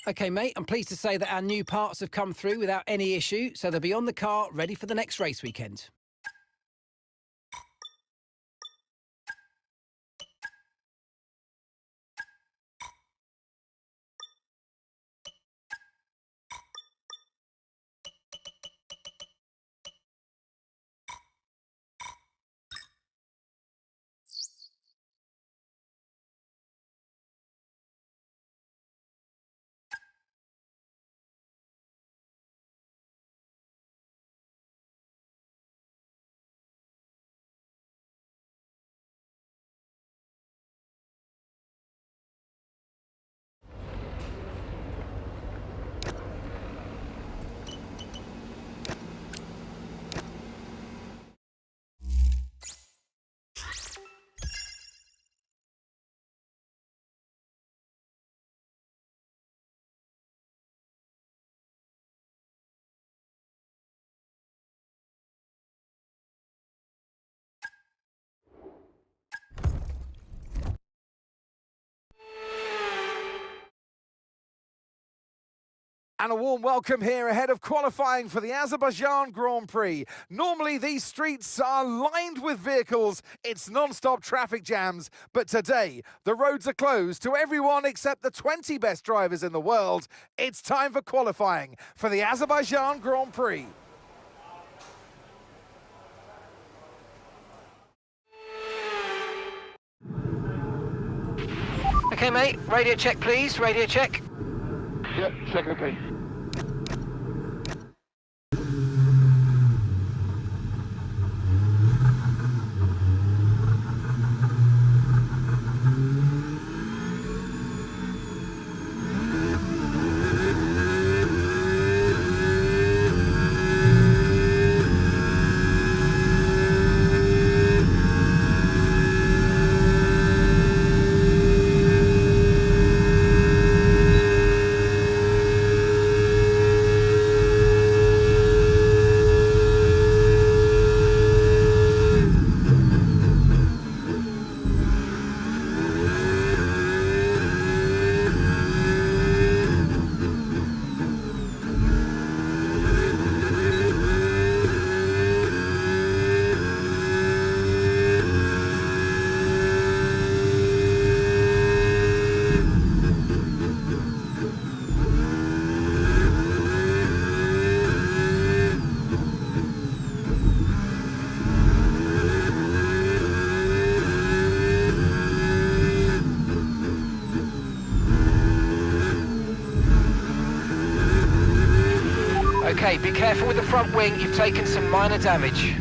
Okay, mate, I'm pleased to say that our new parts have come through without any issue, so they'll be on the car, ready for the next race weekend. And a warm welcome here ahead of qualifying for the Azerbaijan Grand Prix. Normally these streets are lined with vehicles, it's non-stop traffic jams, but today the roads are closed to everyone except the 20 best drivers in the world. It's time for qualifying for the Azerbaijan Grand Prix. Okay, mate, radio check, please, radio check. Yep, check, okay. Okay, be careful with the front wing, you've taken some minor damage.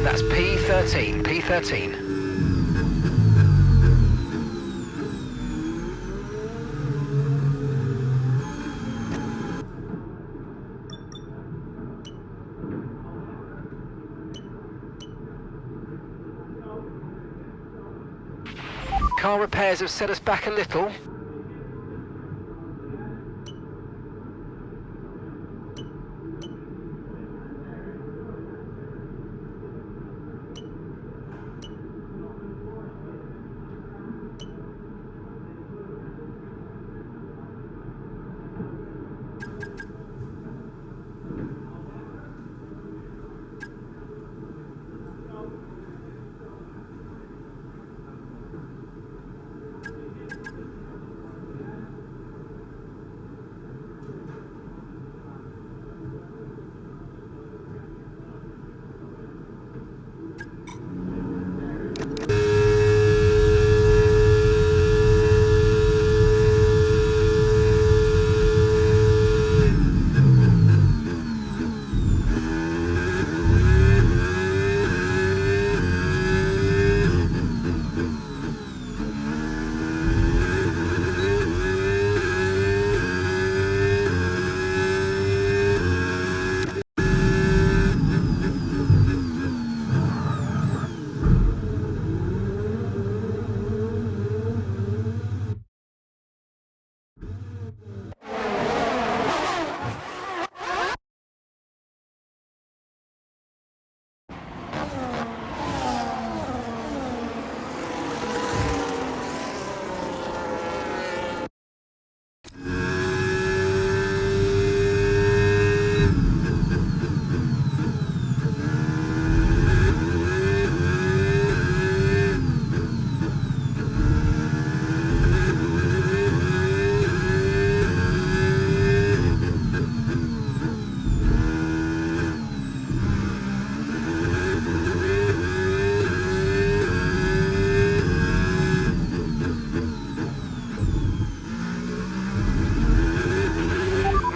That's P13, P13. Car repairs have set us back a little.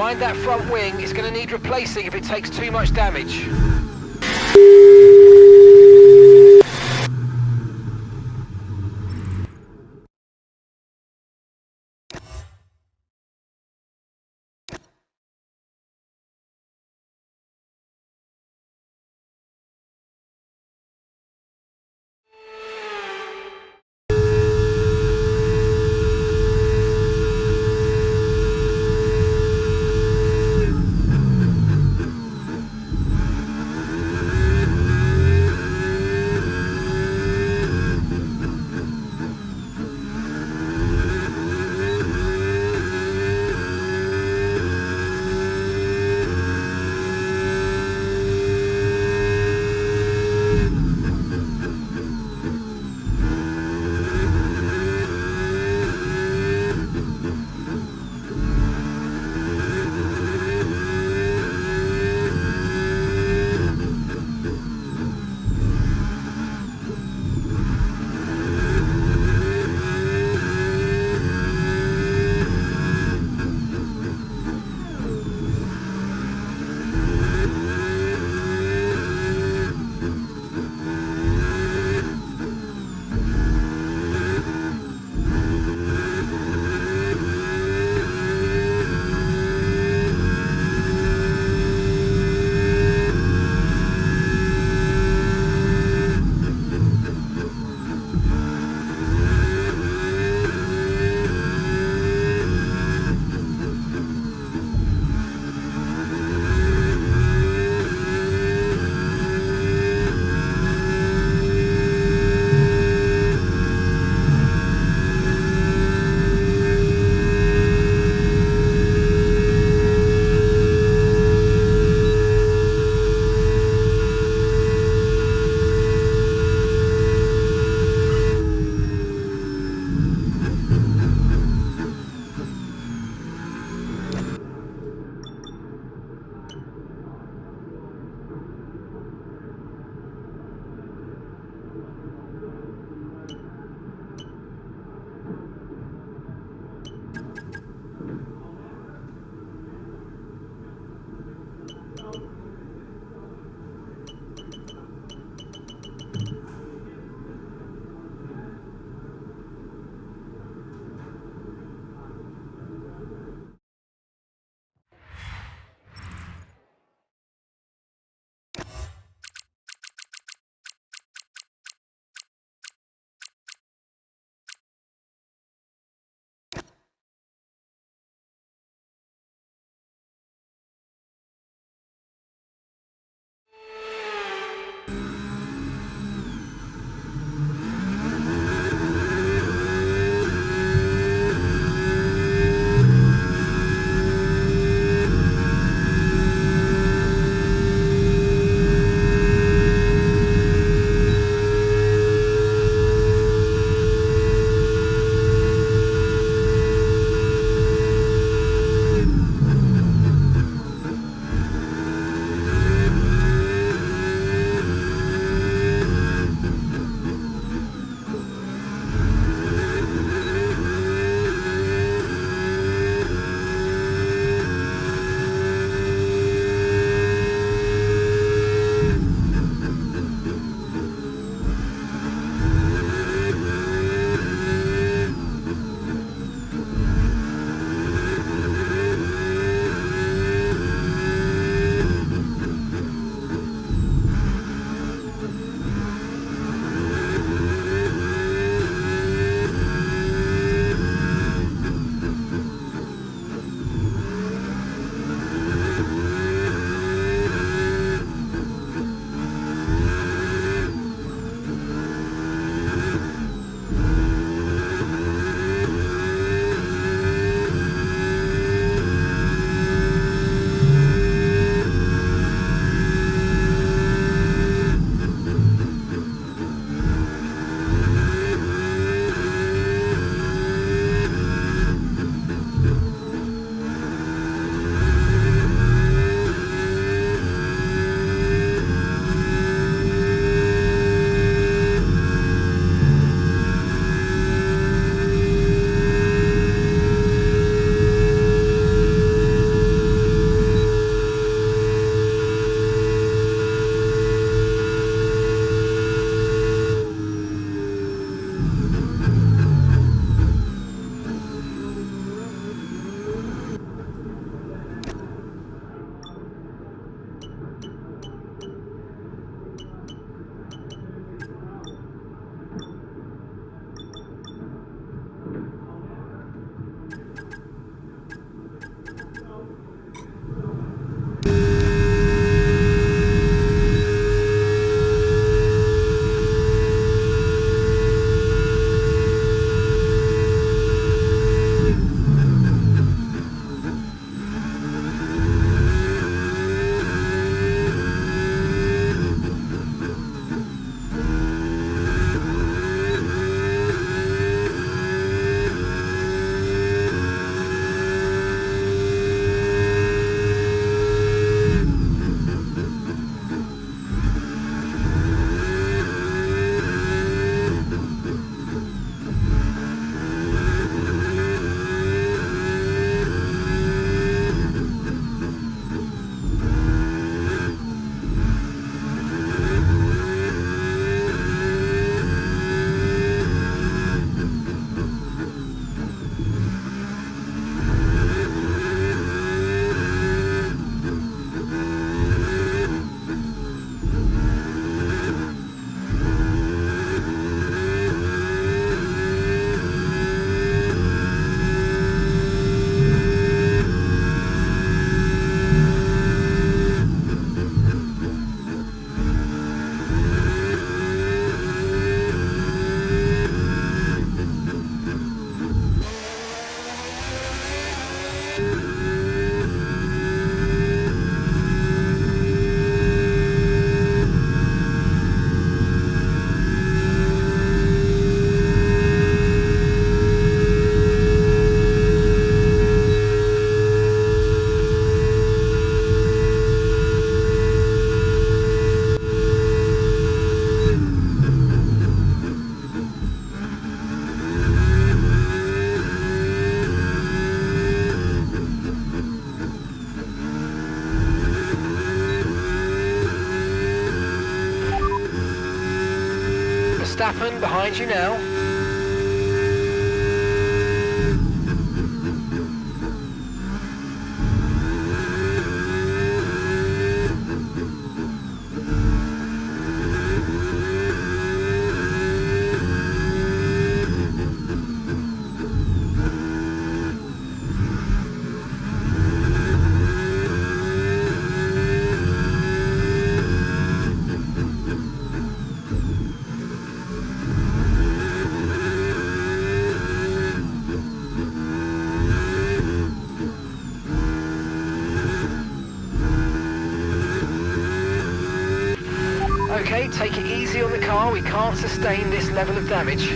Mind that front wing, it's going to need replacing if it takes too much damage. Verstappen behind you now. Okay, take it easy on the car, we can't sustain this level of damage.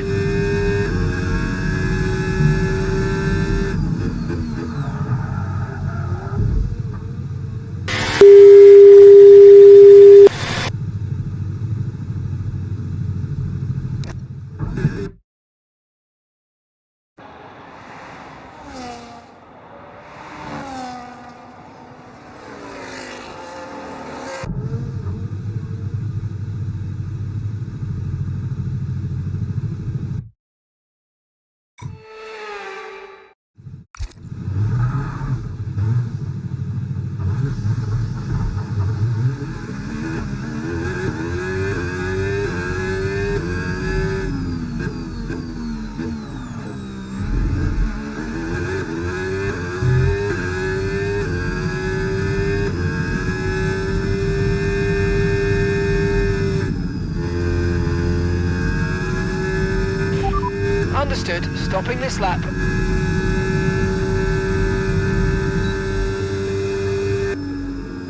Understood. Stopping this lap.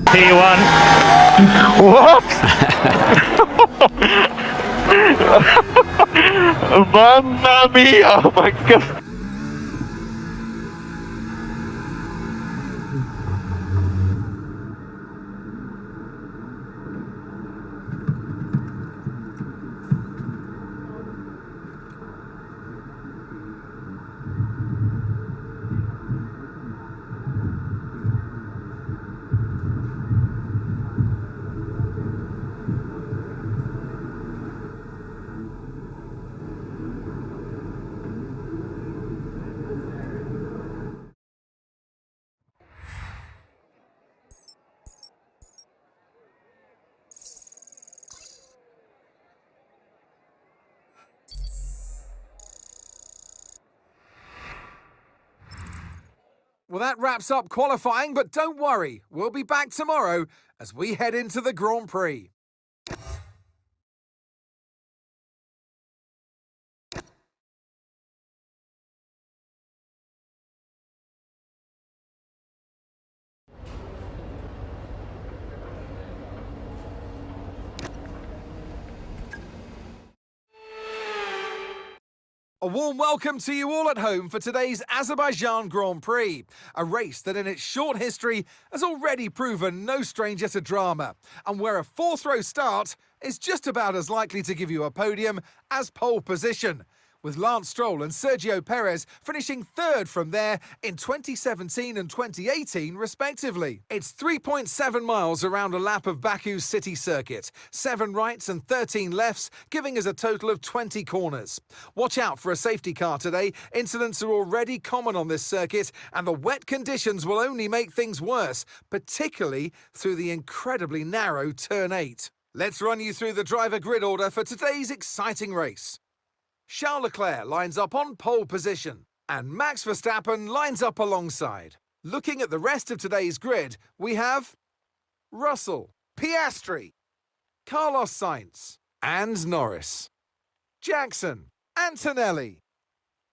P1. What? Mamma mia! Oh my god! Well, that wraps up qualifying, but don't worry, we'll be back tomorrow as we head into the Grand Prix. A warm welcome to you all at home for today's Azerbaijan Grand Prix, a race that in its short history has already proven no stranger to drama, and where a fourth-row start is just about as likely to give you a podium as pole position, with Lance Stroll and Sergio Perez finishing third from there in 2017 and 2018 respectively. It's 3.7 miles around a lap of Baku's city circuit, 7 rights and 13 lefts, giving us a total of 20 corners. Watch out for a safety car today. Incidents are already common on this circuit, and the wet conditions will only make things worse, particularly through the incredibly narrow Turn 8. Let's run you through the driver grid order for today's exciting race. Charles Leclerc lines up on pole position, and Max Verstappen lines up alongside. Looking at the rest of today's grid, we have Russell, Piastri, Carlos Sainz, and Norris, Jackson, Antonelli,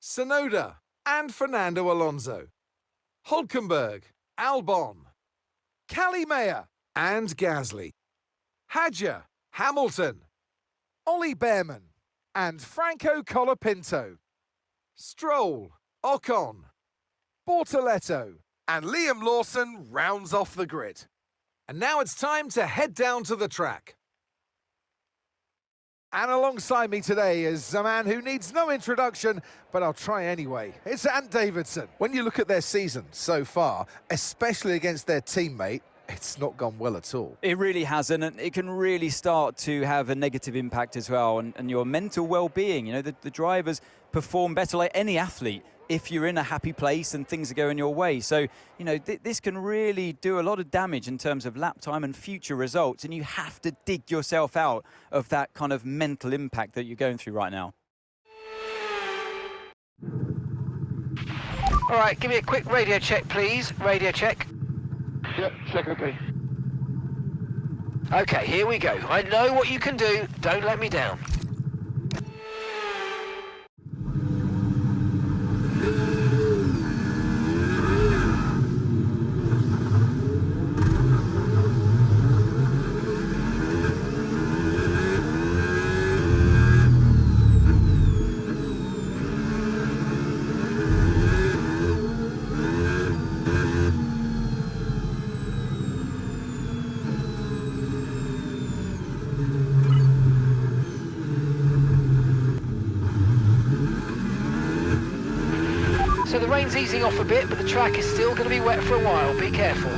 Tsunoda, and Fernando Alonso, Hülkenberg, Albon, Calimaya, and Gasly, Hadjar, Hamilton, Ollie Behrman, and Franco Colapinto, Stroll, Ocon, Bortoletto, and Liam Lawson rounds off the grid. And now it's time to head down to the track. And alongside me today is a man who needs no introduction, but I'll try anyway. It's Ant Davidson. When you look at their season so far, especially against their teammate, it's not gone well at all. It really hasn't, and it can really start to have a negative impact as well, and your mental well-being. You know, the drivers perform better, like any athlete, if you're in a happy place and things are going your way. So, you know, this can really do a lot of damage in terms of lap time and future results, and you have to dig yourself out of that kind of mental impact that you're going through right now. All right, give me a quick radio check, please. Radio check. Yep, check okay. Okay, here we go. I know what you can do. Don't let me down. So the rain's easing off a bit, but the track is still going to be wet for a while. Be careful.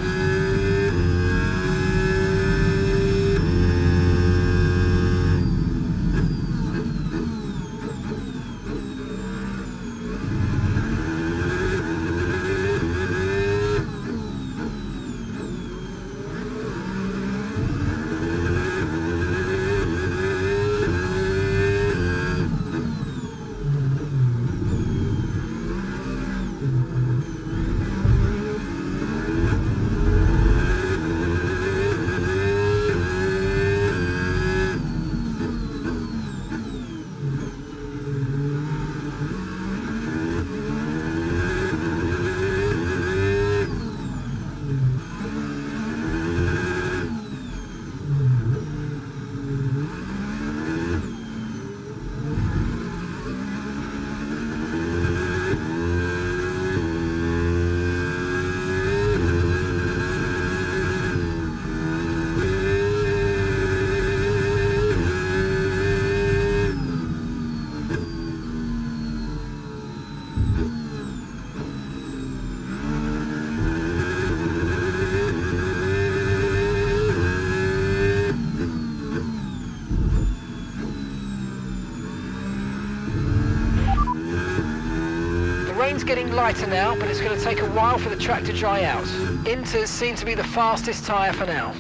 Rain's getting lighter now, but it's going to take a while for the track to dry out. Inters seem to be the fastest tyre for now.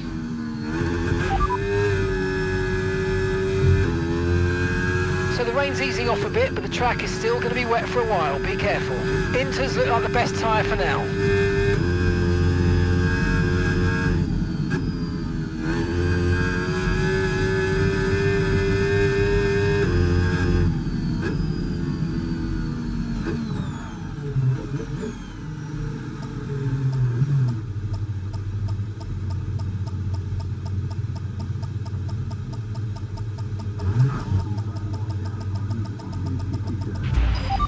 So the rain's easing off a bit, but the track is still going to be wet for a while. Be careful. Inters look like the best tyre for now.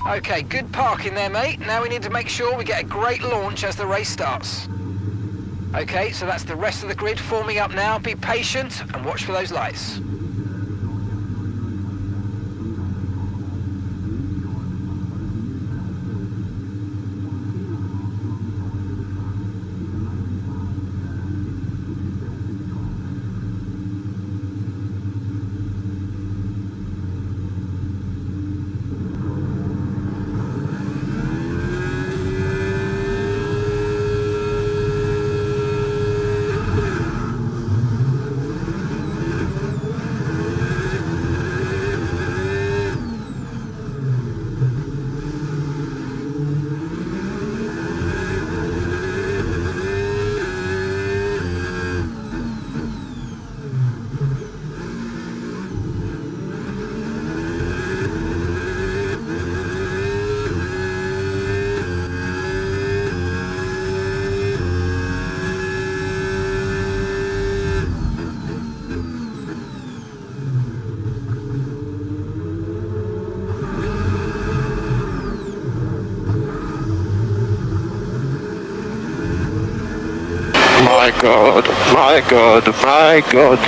Okay, good parking there, mate. Now we need to make sure we get a great launch as the race starts. Okay, so that's the rest of the grid forming up now. Be patient and watch for those lights. My God, my God, my God,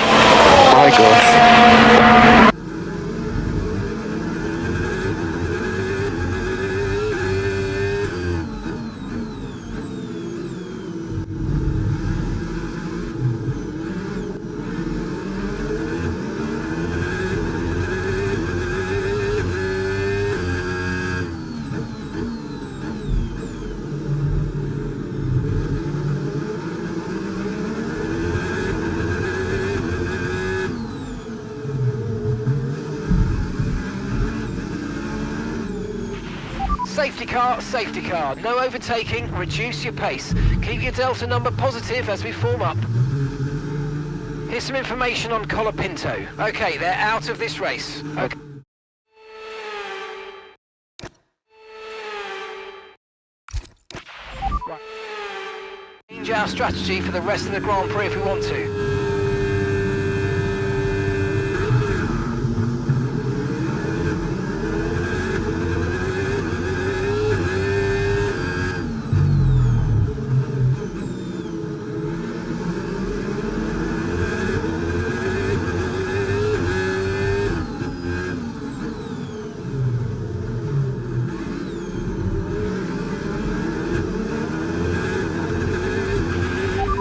my God. safety car, safety car. No overtaking, reduce your pace. Keep your delta number positive as we form up. Here's some information on Colapinto. Okay, they're out of this race. Okay. Right. Change our strategy for the rest of the Grand Prix if we want to.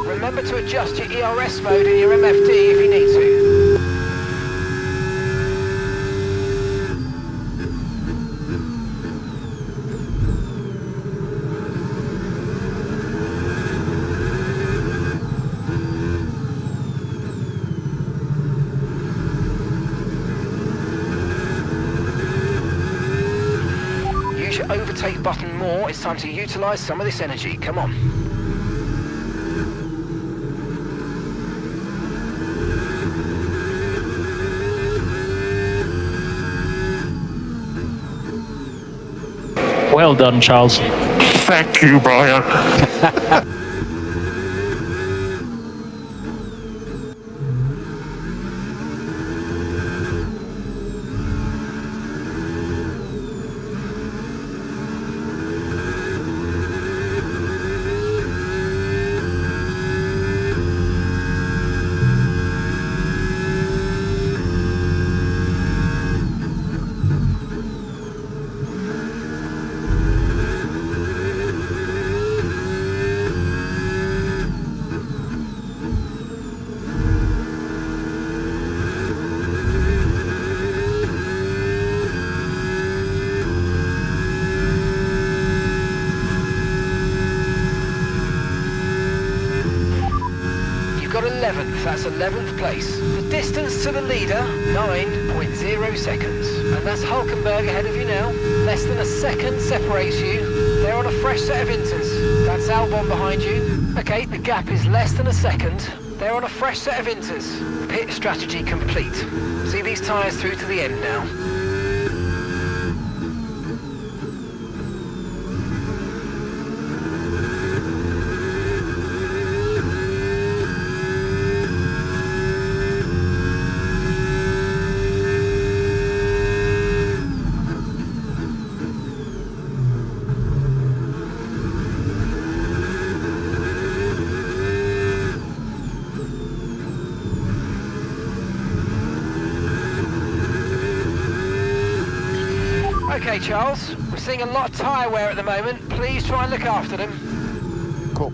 Remember to adjust your ERS mode and your MFD if you need to. Use your overtake button more. It's time to utilise some of this energy. Come on. Well done, Charles. Thank you, Brian. Got 11th, that's 11th place. The distance to the leader, 9.0 seconds. And that's Hulkenberg ahead of you now. Less than a second separates you. They're on a fresh set of inters. That's Albon behind you. Okay, the gap is less than a second. They're on a fresh set of inters. Pit strategy complete. See these tyres through to the end now. Okay, Charles, we're seeing a lot of tyre wear at the moment. Please try and look after them. Cool.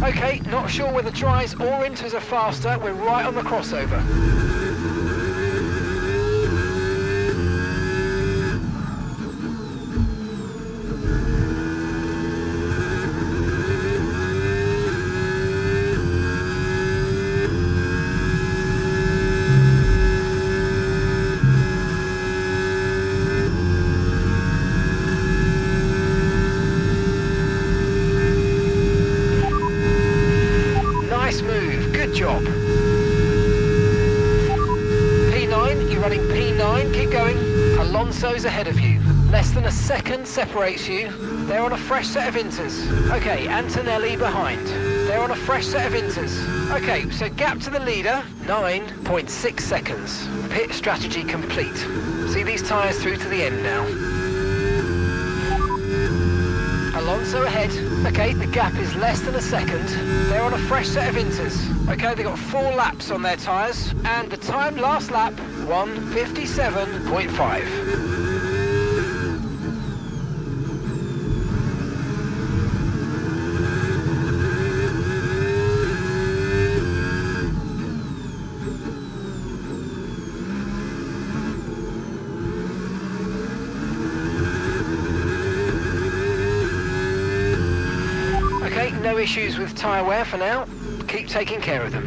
Okay, not sure whether dries or inters are faster. We're right on the crossover. Nice move, good job. P9, you're running P9, keep going. Alonso's ahead of you. Less than a second separates you. They're on a fresh set of inters. Okay, Antonelli behind. They're on a fresh set of inters. Okay, so gap to the leader, 9.6 seconds. Pit strategy complete. See these tyres through to the end now. Alonso ahead. Okay, the gap is less than a second. They're on a fresh set of inters. Okay, they've got 4 laps on their tyres, and the time last lap, 1:57.5. Okay, no issues with tyre wear for now. Keep taking care of them.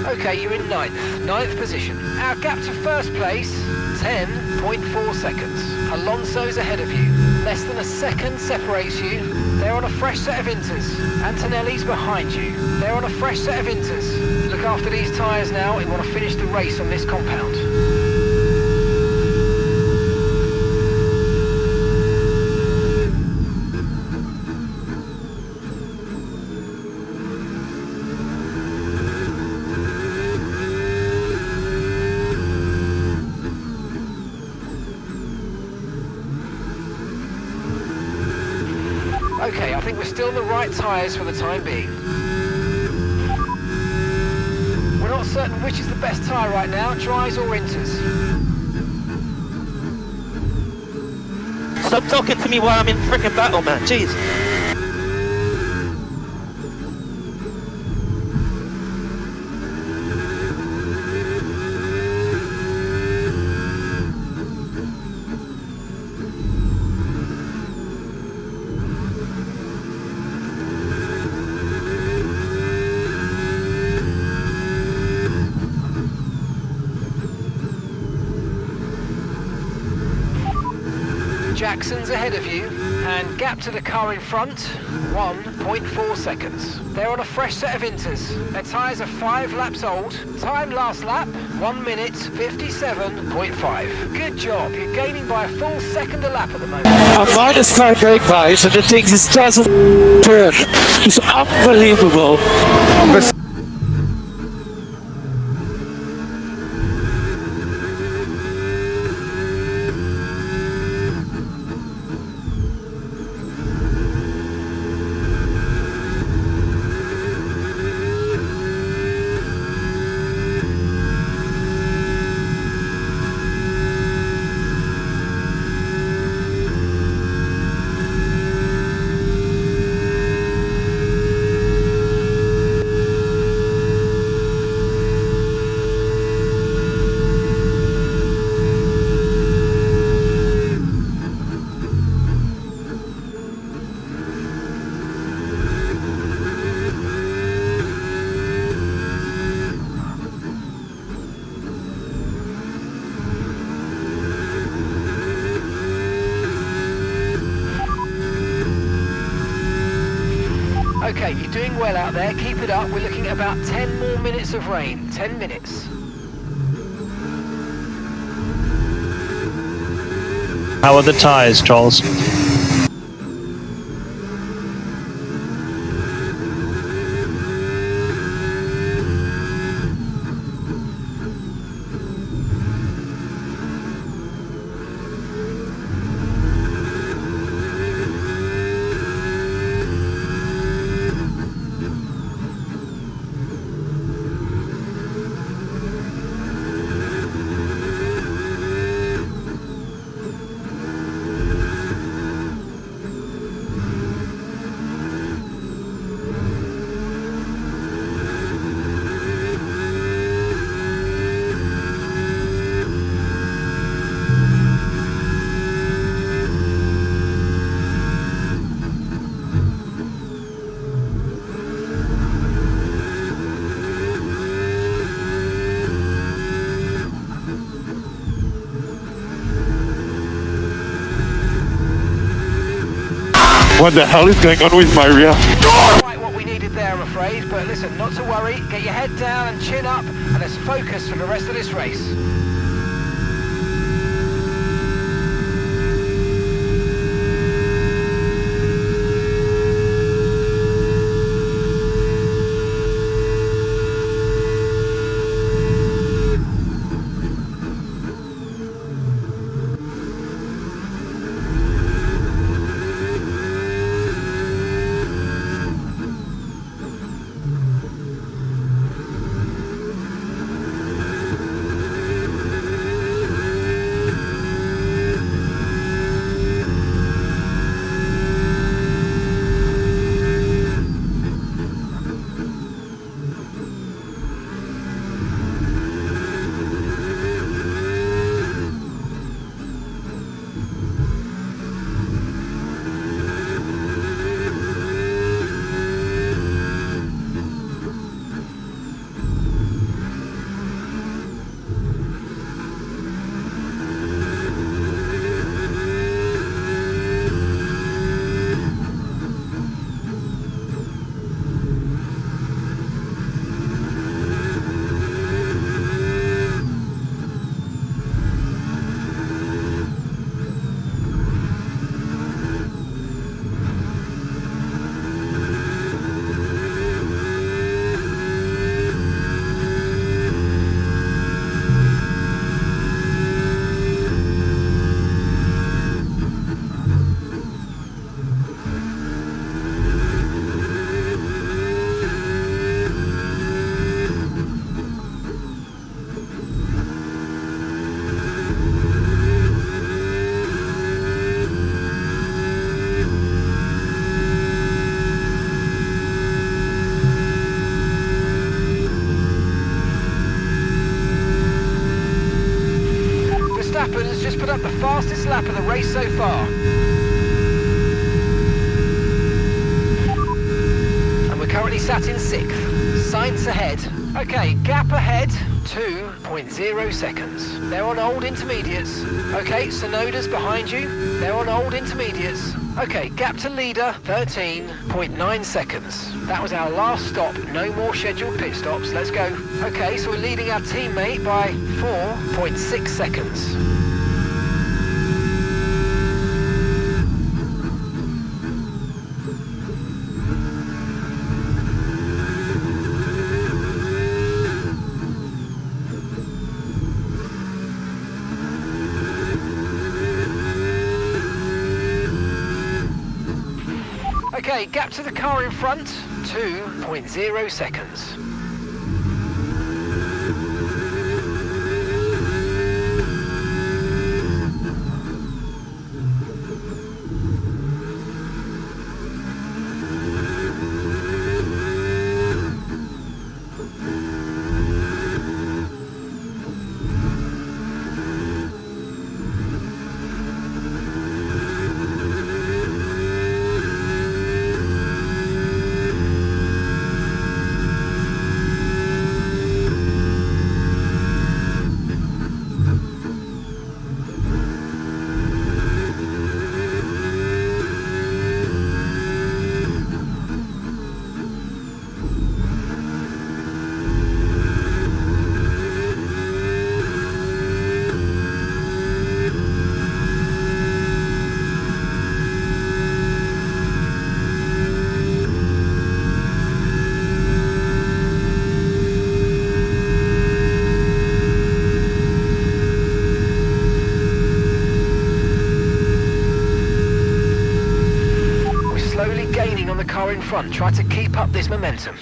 Okay, you're in ninth position. Our gap to first place, 10.4 seconds. Alonso's ahead of you. Less than a second separates you. They're on a fresh set of inters. Antonelli's behind you. They're on a fresh set of inters. Look after these tyres now. We want to finish the race on this compound. Okay, I think we're still on the right tyres for the time being. We're not certain which is the best tyre right now, dries or inters. Stop talking to me while I'm in frickin' battle, man. Jeez. Jackson's ahead of you, and gap to the car in front, 1.4 seconds. They're on a fresh set of inters. Their tyres are 5 laps old. Time last lap, 1:57.5. Good job, you're gaining by a full second a lap at the moment. I'm minus 5 brake pads and the thing just doesn't turn. It's unbelievable. Okay, you're doing well out there, keep it up. We're looking at about 10 more minutes of rain, 10 minutes. How are the tyres, Charles? What the hell is going on with my rear? Quite what we needed there, I'm afraid, but listen, not to worry, get your head down and chin up, and let's focus for the rest of this race. Verstappen's just put up the fastest lap of the race so far. And we're currently sat in 6th. Sainz ahead. Okay, gap ahead, 2.0 seconds. They're on old intermediates. Okay, Sonoda's behind you. They're on old intermediates. Okay, gap to leader, 13.9 seconds. That was our last stop. No more scheduled pit stops. Let's go. Okay, so we're leading our teammate by 4.6 seconds. Okay, gap to the car in front, 2.0 seconds. On the car in front, try to keep up this momentum.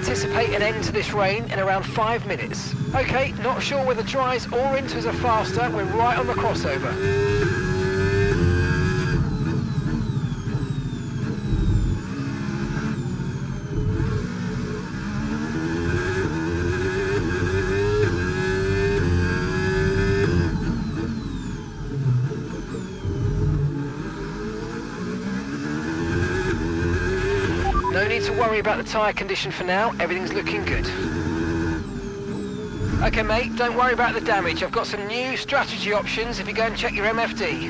Anticipate an end to this rain in around 5 minutes. Okay, not sure whether dries or inters are faster. We're right on the crossover. to worry about the tyre condition for now. Everything's looking good. Okay, mate, don't worry about the damage. I've got some new strategy options if you go and check your MFD.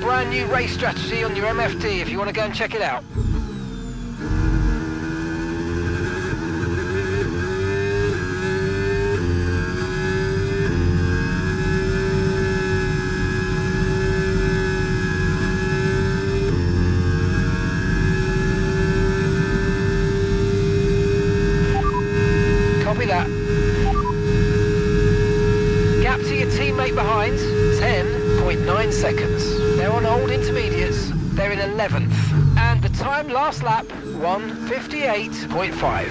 Brand new race strategy on your MFD if you want to go and check it out. Copy that. Gap to your teammate behind, 10.9 seconds. They're on old intermediates, they're in 11th. And the time last lap, 1:58.5.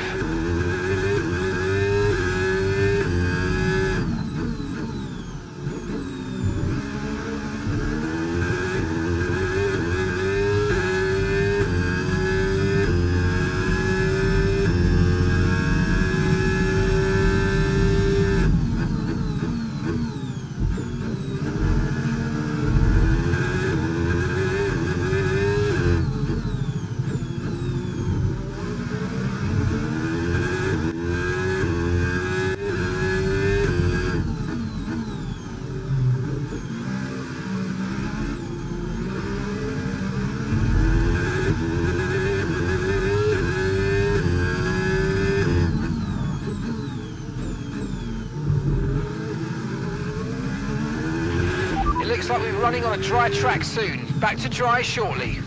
Looks like we're running on a dry track soon. Back to dry shortly.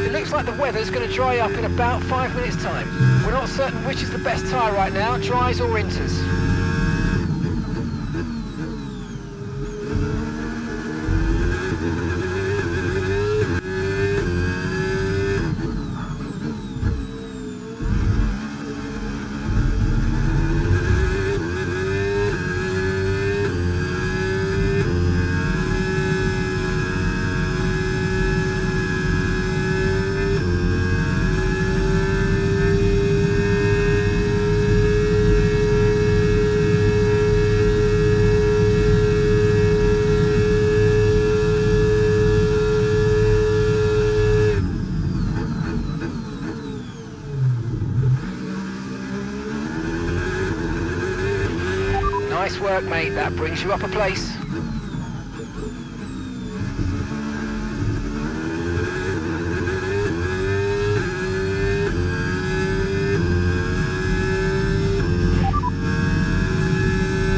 It looks like the weather's going to dry up in about 5 minutes' time. We're not certain which is the best tyre right now, dries or inters. Nice work, mate. That brings you up a place.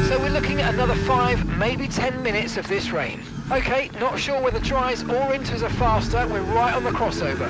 So we're looking at another 5, maybe 10 minutes of this rain. Okay, not sure whether dries or inters are faster. We're right on the crossover.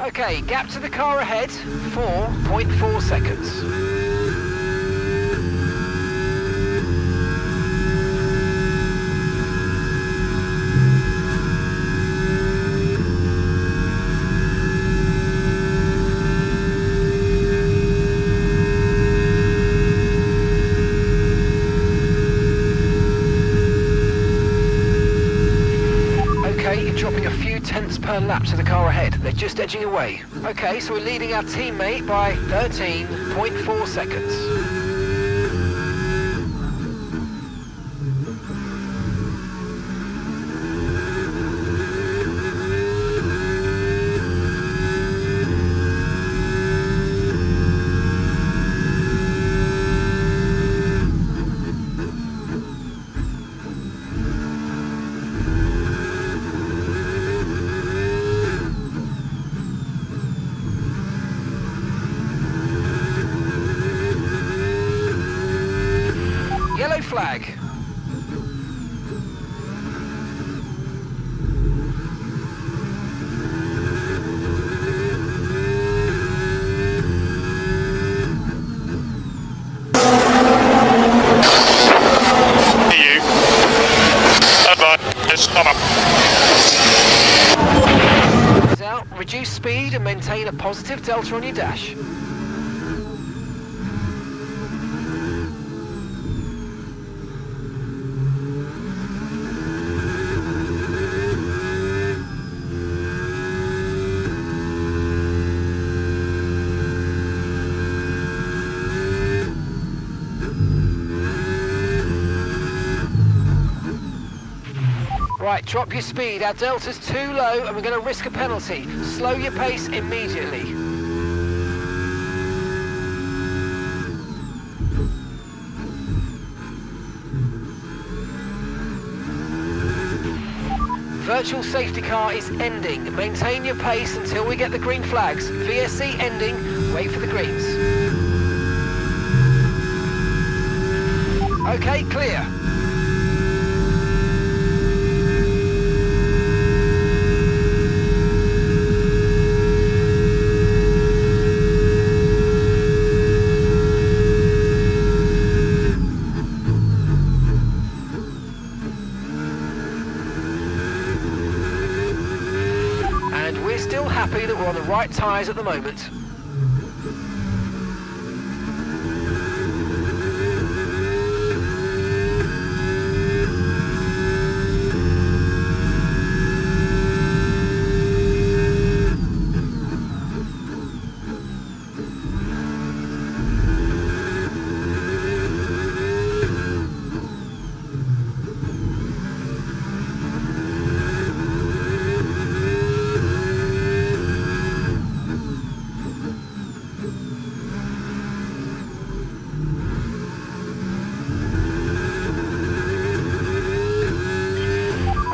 Okay, gap to the car ahead, 4.4 seconds. You're dropping a few tenths per lap to the car ahead. They're just edging away. Okay, so we're leading our teammate by 13.4 seconds. reduce speed and maintain a positive delta on your dash. Right, drop your speed. Our delta's too low and we're going to risk a penalty. Slow your pace immediately. Virtual safety car is ending. Maintain your pace until we get the green flags. VSC ending. Wait for the greens. Okay, clear. Still happy that we're on the right tyres at the moment.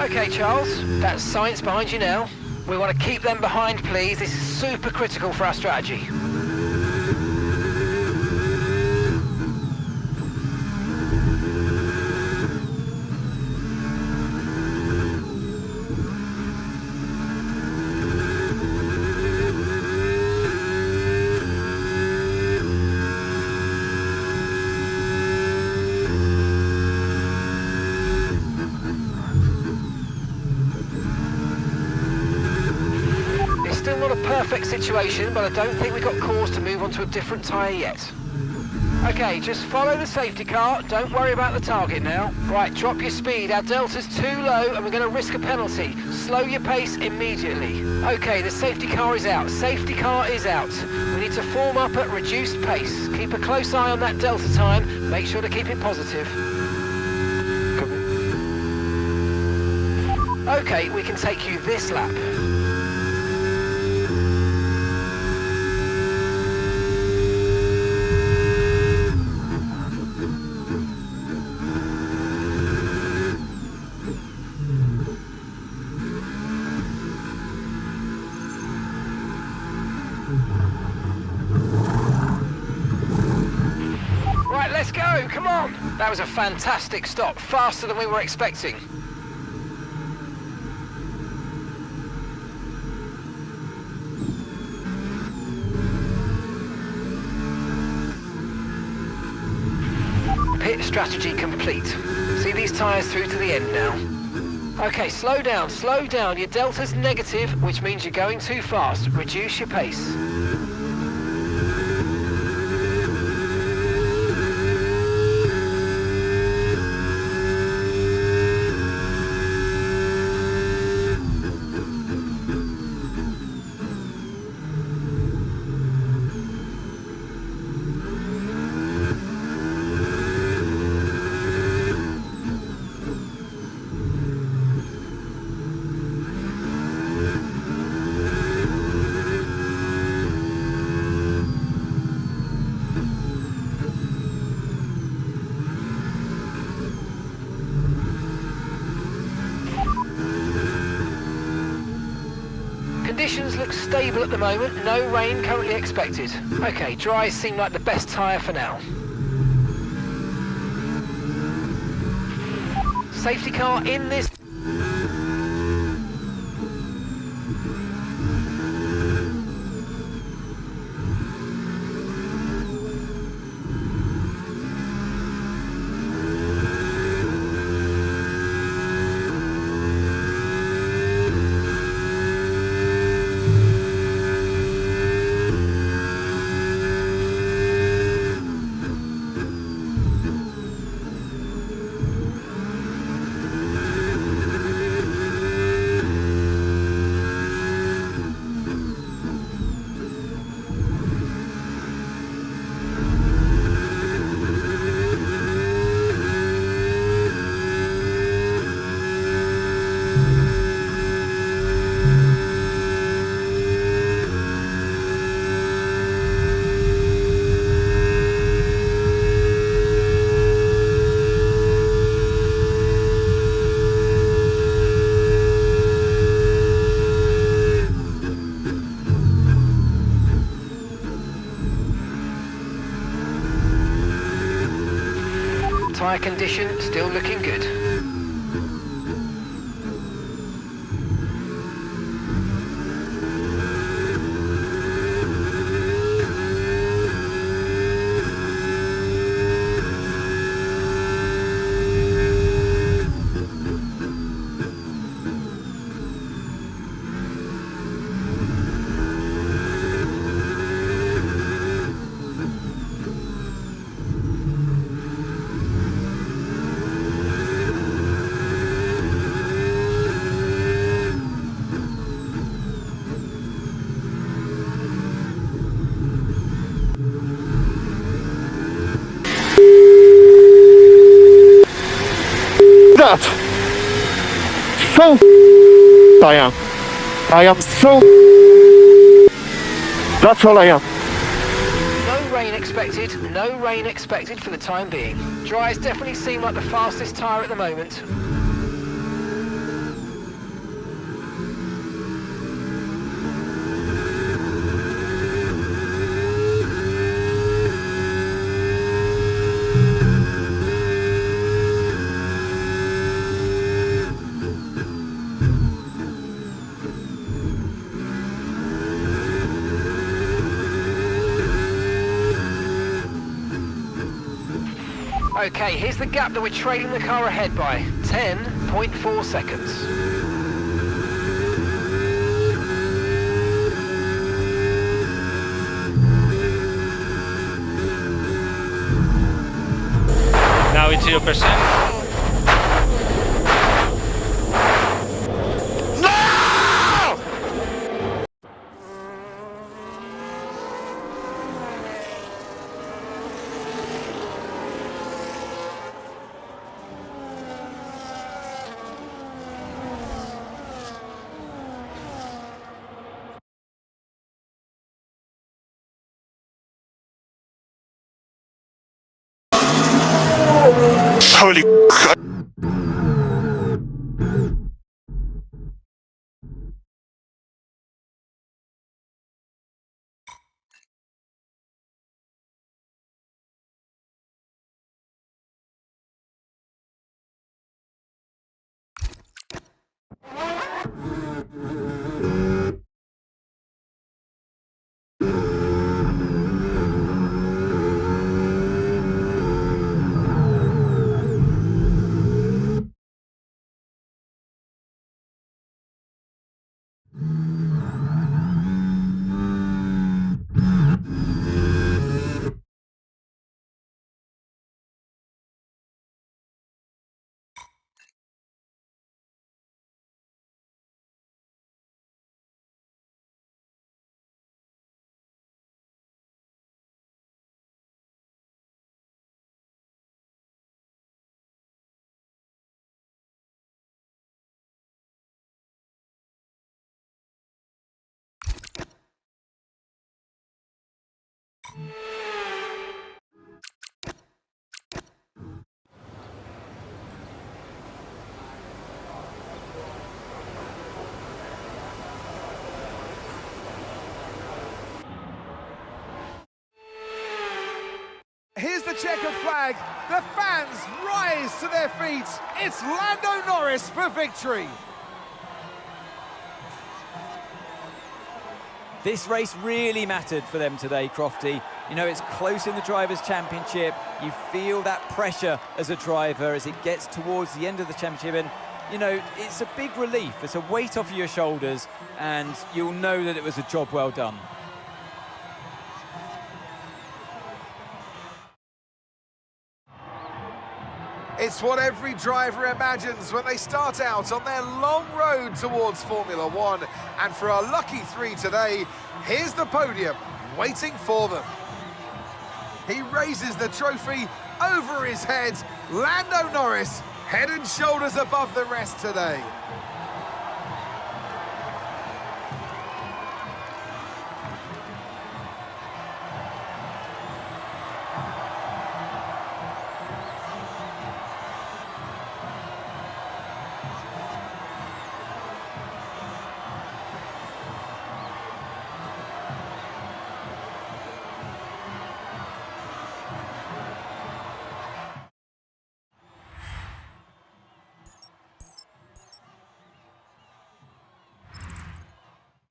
Okay, Charles, that's science behind you now. We want to keep them behind, please. This is super critical for our strategy. Not a perfect situation, but I don't think we've got cause to move on to a different tyre yet. Okay, just follow the safety car. Don't worry about the target now. Right, drop your speed. Our delta's too low and we're going to risk a penalty. Slow your pace immediately. Okay, the safety car is out. Safety car is out. We need to form up at reduced pace. Keep a close eye on that delta time. Make sure to keep it positive. Okay, we can take you this lap. Right, let's go, come on! That was a fantastic stop, faster than we were expecting. Pit strategy complete. See these tyres through to the end now. Okay, slow down, slow down. Your delta's negative, which means you're going too fast. Reduce your pace. Conditions look stable at the moment, no rain currently expected. Okay, dries seem like the best tyre for now. Safety car in this. tyre condition still looking good. That! So I am. I am so. That's all I am. No rain expected, no rain expected for the time being. Dries definitely seem like the fastest tyre at the moment. Okay, here's the gap that we're trailing the car ahead by. 10.4 seconds. Now it's 0%. Holy Here's the checkered flag. The fans rise to their feet. It's Lando Norris for victory. This race really mattered for them today, Crofty. You know, it's close in the Drivers' Championship. You feel that pressure as a driver as it gets towards the end of the championship. And, you know, it's a big relief. It's a weight off your shoulders, and you'll know that it was a job well done. It's what every driver imagines when they start out on their long road towards Formula One. And for our lucky three today, here's the podium waiting for them. He raises the trophy over his head. Lando Norris, head and shoulders above the rest today.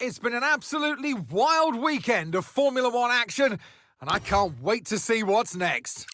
It's been an absolutely wild weekend of Formula One action, and I can't wait to see what's next.